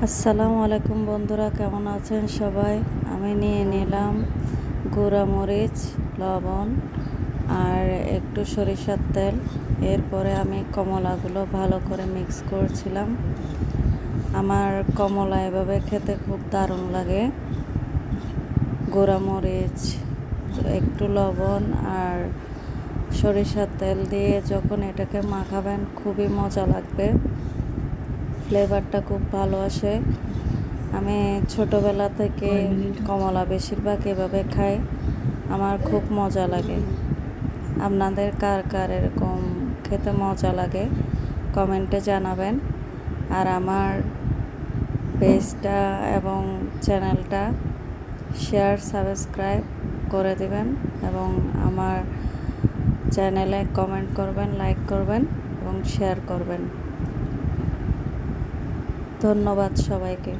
আসসালামু আলাইকুম বন্ধুরা, কেমন আছেন সবাই? আমি নিয়ে নিলাম গুঁড়া মরিচ, লবণ আর একটু সরিষার তেল। এরপরে আমি কমলাগুলো ভালো করে মিক্স করছিলাম। আমার কমলা এভাবে খেতে খুব দারুণ লাগে। গুঁড়া মরিচ, একটু লবণ আর সরিষার তেল দিয়ে যখন এটাকে মাখাবেন খুবই মজা লাগবে, ফ্লেভারটা খুব ভালো আসে। আমি ছোটোবেলা থেকে কমলা বেশিরভাগ এভাবে খাই, আমার খুব মজা লাগে। আপনাদের কার কার এরকম খেতে মজা লাগে কমেন্টে জানাবেন। আর আমার পেজটা এবং চ্যানেলটা শেয়ার সাবস্ক্রাইব করে দিবেন এবং আমার চ্যানেলে কমেন্ট করবেন, লাইক করবেন এবং শেয়ার করবেন। ধন্যবাদ সবাইকে।